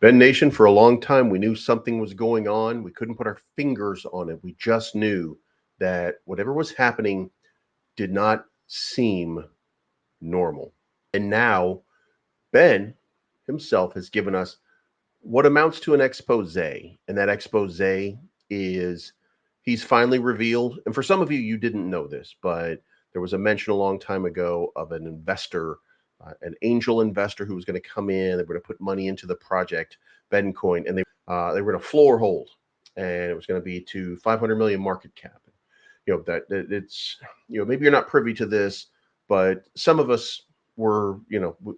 Ben Nation, for a long time, we knew something was going on. We couldn't put our fingers on it. We just knew that whatever was happening did not seem normal. And now Ben himself has given us what amounts to an expose. And that expose is he's finally revealed. And for some of you, you didn't know this, but there was a mention a long time ago of an investor, an angel investor who was going to come in. They were going to put money into the project, Bencoin, and they were going to floor hold, and it was going to be to 500 million market cap. That it's maybe you're not privy to this, but some of us were.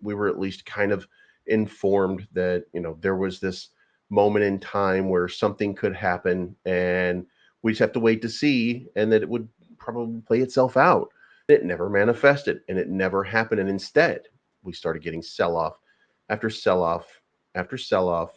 We were at least kind of informed that there was this moment in time where something could happen, and we just have to wait to see, and that it would probably play itself out. It never manifested, and it never happened, and instead we started getting sell-off after sell-off after sell-off.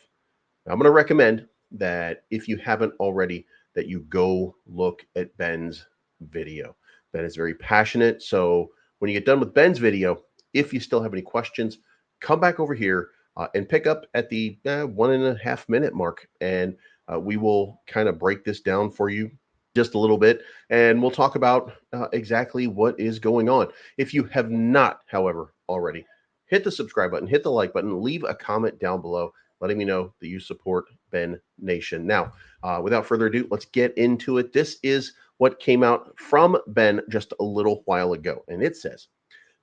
I'm going to recommend that if you haven't already, that you go look at Ben's video. Ben is very passionate, so when you get done with Ben's video, if you still have any questions, come back over here and pick up at the 1.5 minute mark, and we will kind of break this down for you just a little bit, and we'll talk about exactly what is going on. If you have not, however, already, hit the subscribe button, hit the like button, leave a comment down below letting me know that you support Ben Nation. Now, without further ado, let's get into it. This is what came out from Ben just a little while ago, and it says,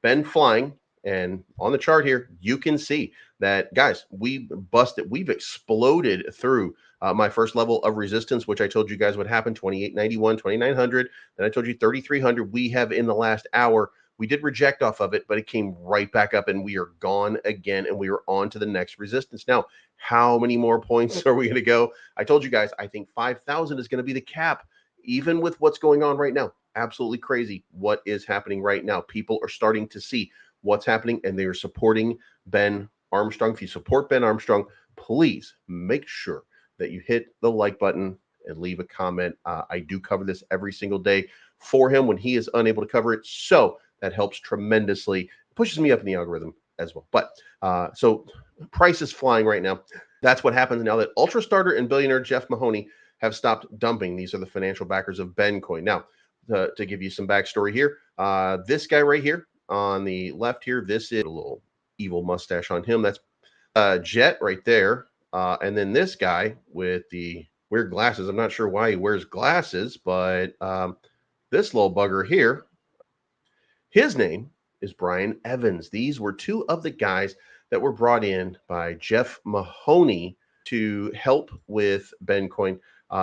Ben flying, and on the chart here, you can see that, guys, we busted, we've exploded through my first level of resistance, which I told you guys would happen, 2891, 2900. Then I told you 3300. We have in the last hour, we did reject off of it, but it came right back up, and we are gone again, and we are on to the next resistance. Now, how many more points are we going to go? I told you guys, I think 5,000 is going to be the cap, even with what's going on right now. Absolutely crazy what is happening right now. People are starting to see what's happening, and they are supporting Ben Armstrong. If you support Ben Armstrong, please make sure that you hit the like button and leave a comment. I do cover this every single day for him when he is unable to cover it, so that helps tremendously. It pushes me up in the algorithm as well. But so price is flying right now. That's what happens now that Ultra Starter and billionaire Jeff Mahoney have stopped dumping. These are the financial backers of Bencoin. Now, to give you some backstory here, this guy right here on the left here, this is a little evil mustache on him. That's Jet right there. And then this guy with the weird glasses. I'm not sure why he wears glasses, but this little bugger here, his name is Brian Evans. These were two of the guys that were brought in by Jeff Mahoney to help with Bencoin.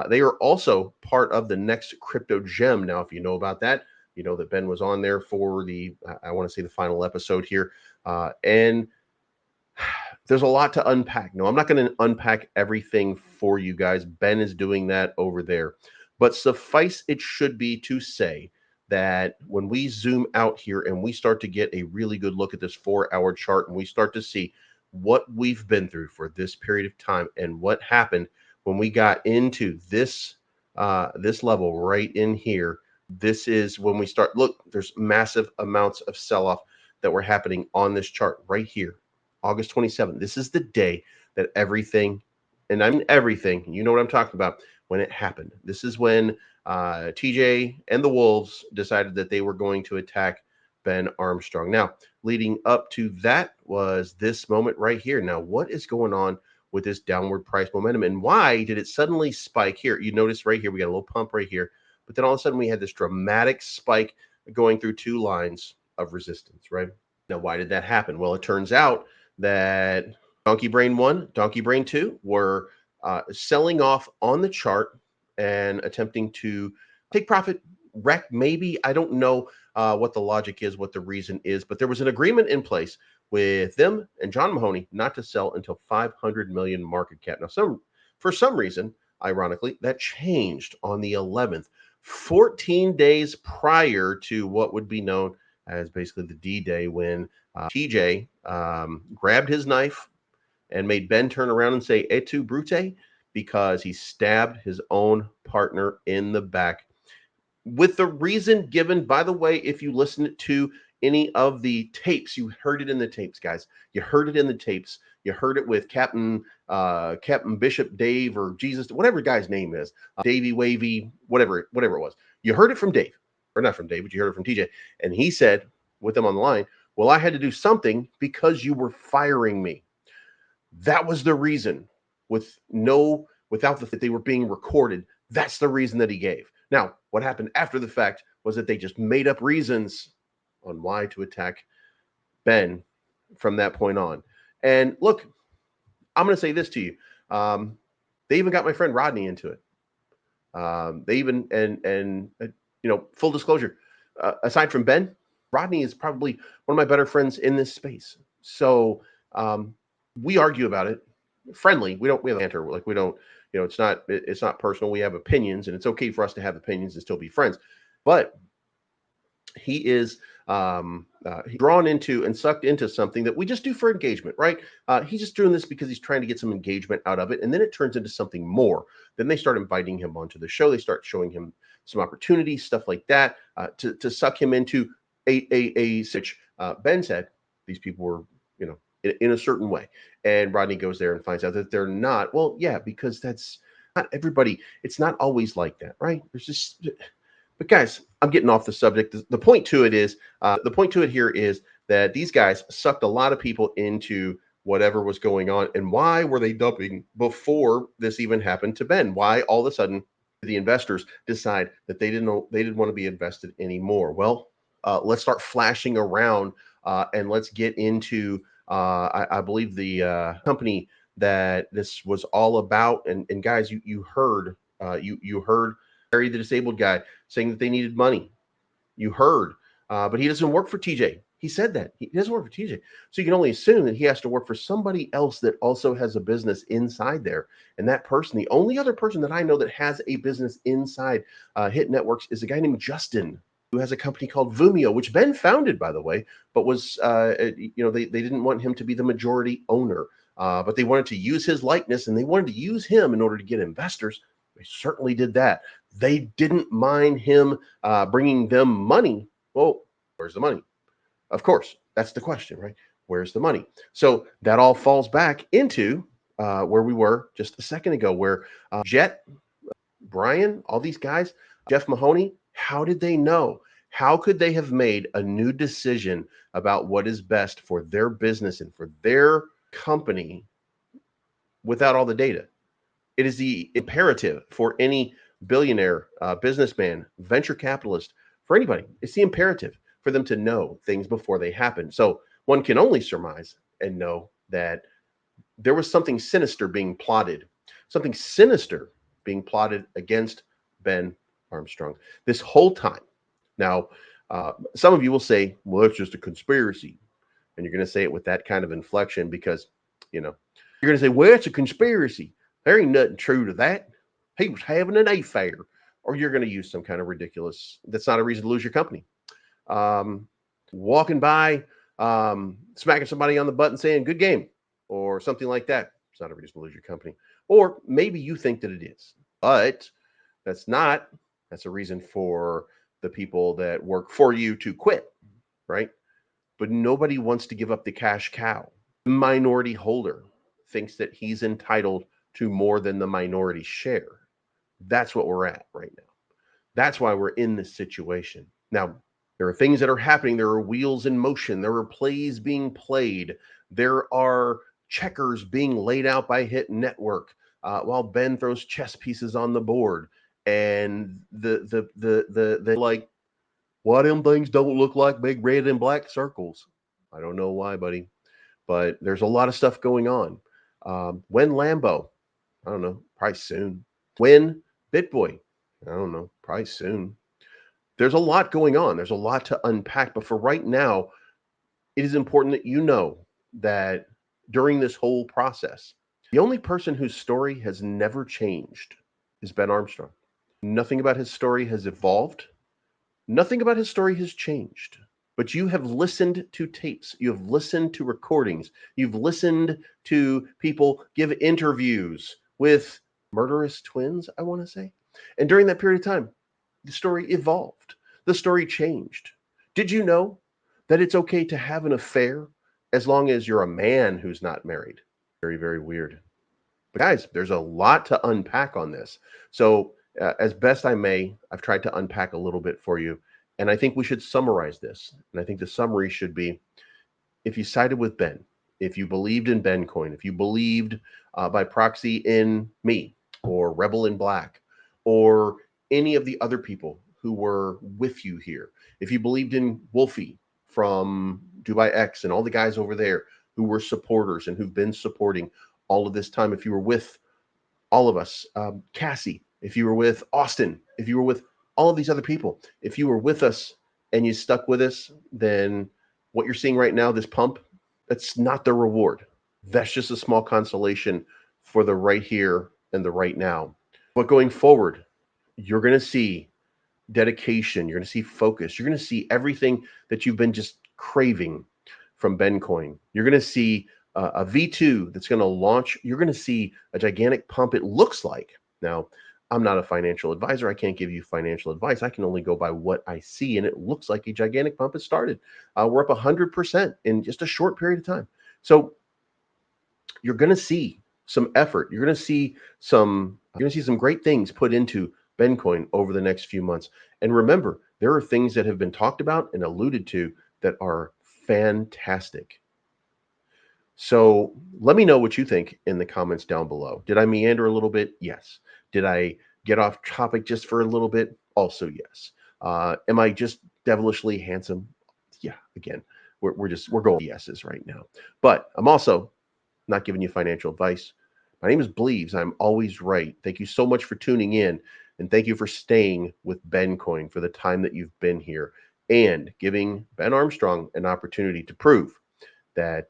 They are also part of the next crypto gem. Now, if you know about that, you know that Ben was on there for the, I want to say the final episode here. And there's a lot to unpack. No, I'm not going to unpack everything for you guys. Ben is doing that over there. But suffice it should be to say that when we zoom out here and we start to get a really good look at this 4-hour chart, and we start to see what we've been through for this period of time and what happened when we got into this this level right in here, this is when we start, look, there's massive amounts of sell-off that were happening on this chart right here. August 27th. This is the day that everything, and I mean everything, you know what I'm talking about, when it happened. This is when TJ and the Wolves decided that they were going to attack Ben Armstrong. Now, leading up to that was this moment right here. Now, what is going on with this downward price momentum, and why did it suddenly spike here? You notice right here, we got a little pump right here, but then all of a sudden we had this dramatic spike going through two lines of resistance, right? Now, why did that happen? Well, it turns out that Donkey Brain 1, Donkey Brain 2 were selling off on the chart and attempting to take profit, wreck maybe. I don't know what the logic is, what the reason is, but there was an agreement in place with them and John Mahoney not to sell until 500 million market cap. Now, for some reason, ironically, that changed on the 11th, 14 days prior to what would be known as basically the D-Day, when TJ grabbed his knife and made Ben turn around and say, "Et tu, Brute?" because he stabbed his own partner in the back. With the reason given, by the way, if you listen to any of the tapes, you heard it in the tapes, guys. You heard it in the tapes. You heard it with Captain Bishop Dave or Jesus, whatever guy's name is, Davey Wavy, whatever it was. You heard it from Dave, or not from Dave, but you heard it from TJ. And he said with them on the line, well, I had to do something because you were firing me. That was the reason, without that they were being recorded. That's the reason that he gave. Now, what happened after the fact was that they just made up reasons on why to attack Ben from that point on. And look, I'm going to say this to you. They even got my friend Rodney into it. They even, and full disclosure, aside from Ben, Rodney is probably one of my better friends in this space. So we argue about it friendly. We have banter. Like, we don't, it's not personal. We have opinions, and it's okay for us to have opinions and still be friends. But he is drawn into and sucked into something that we just do for engagement, right? He's just doing this because he's trying to get some engagement out of it, and then it turns into something more. Then they start inviting him onto the show. They start showing him some opportunities, stuff like that, to suck him into a such. Ben said these people were, in a certain way, and Rodney goes there and finds out that they're not. Well, yeah, because that's not everybody. It's not always like that, right? There's just. But guys, I'm getting off the subject. The point to it here is that these guys sucked a lot of people into whatever was going on. And why were they dumping before this even happened to Ben? Why all of a sudden the investors decide that they didn't want to be invested anymore? Well, let's start flashing around and let's get into I believe the company that this was all about. And guys, you heard you heard Harry, the disabled guy, saying that they needed money. You heard, but he doesn't work for TJ. He said that he doesn't work for TJ. So you can only assume that he has to work for somebody else that also has a business inside there. And that person, the only other person that I know that has a business inside Hit Networks, is a guy named Justin, who has a company called Vumio, which Ben founded, by the way, but was, they didn't want him to be the majority owner, but they wanted to use his likeness, and they wanted to use him in order to get investors. They certainly did that. They didn't mind him bringing them money. Well, where's the money? Of course, that's the question, right? Where's the money? So that all falls back into where we were just a second ago, where Jet, Brian, all these guys, Jeff Mahoney, how did they know? How could they have made a new decision about what is best for their business and for their company without all the data? It is the imperative for any billionaire, businessman, venture capitalist, for anybody. It's the imperative for them to know things before they happen. So one can only surmise and know that there was something sinister being plotted against Ben Armstrong this whole time. Now, some of you will say, well, it's just a conspiracy. And you're going to say it with that kind of inflection because, you're going to say, well, it's a conspiracy. There ain't nothing true to that. He was having an affair. Or you're going to use some kind of ridiculous, that's not a reason to lose your company. Walking by, smacking somebody on the butt and saying, good game, or something like that. It's not a reason to lose your company. Or maybe you think that it is, but that's not. That's a reason for the people that work for you to quit, right? But nobody wants to give up the cash cow. The minority holder thinks that he's entitled to more than the minority share. That's what we're at right now. That's why we're in this situation. Now, there are things that are happening. There are wheels in motion. There are plays being played. There are checkers being laid out by Hit Network while Ben throws chess pieces on the board. And the like, why them things don't look like big red and black circles? I don't know why, buddy. But there's a lot of stuff going on. When Lambo? I don't know. Probably soon. When BitBoy? I don't know. Probably soon. There's a lot going on. There's a lot to unpack. But for right now, it is important that you know that during this whole process, the only person whose story has never changed is Ben Armstrong. Nothing about his story has evolved. Nothing about his story has changed. But you have listened to tapes. You have listened to recordings. You've listened to people give interviews with murderous twins, I want to say. And during that period of time, the story evolved. The story changed. Did you know that it's okay to have an affair as long as you're a man who's not married? Very, very weird. But guys, there's a lot to unpack on this. So, as best I may, I've tried to unpack a little bit for you. And I think we should summarize this. And I think the summary should be, if you sided with Ben, if you believed in Bencoin, if you believed by proxy in me or Rebel in Black or any of the other people who were with you here, if you believed in Wolfie from Dubai X and all the guys over there who were supporters and who've been supporting all of this time, if you were with all of us, Cassie, if you were with Austin, if you were with all of these other people, if you were with us and you stuck with us, then what you're seeing right now, this pump, that's not the reward. That's just a small consolation for the right here and the right now. But going forward, you're going to see dedication, you're going to see focus, you're going to see everything that you've been just craving from Bencoin. You're going to see a V2 that's going to launch. You're going to see a gigantic pump, it looks like. Now, I'm not a financial advisor. I can't give you financial advice. I can only go by what I see, and it looks like a gigantic pump has started. We're up 100% in just a short period of time. So you're going to see some effort. You're going to see some great things put into Bencoin over the next few months. And remember, there are things that have been talked about and alluded to that are fantastic. So let me know what you think in the comments down below. Did I meander a little bit? Yes. Did I get off topic just for a little bit? Also, yes. Am I just devilishly handsome? Yeah. Again, we're going yeses right now. But I'm also not giving you financial advice. My name is Bleeves. I'm always right. Thank you so much for tuning in, and thank you for staying with Bencoin for the time that you've been here and giving Ben Armstrong an opportunity to prove that,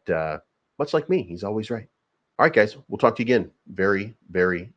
much like me, he's always right. All right, guys, we'll talk to you again very, very soon.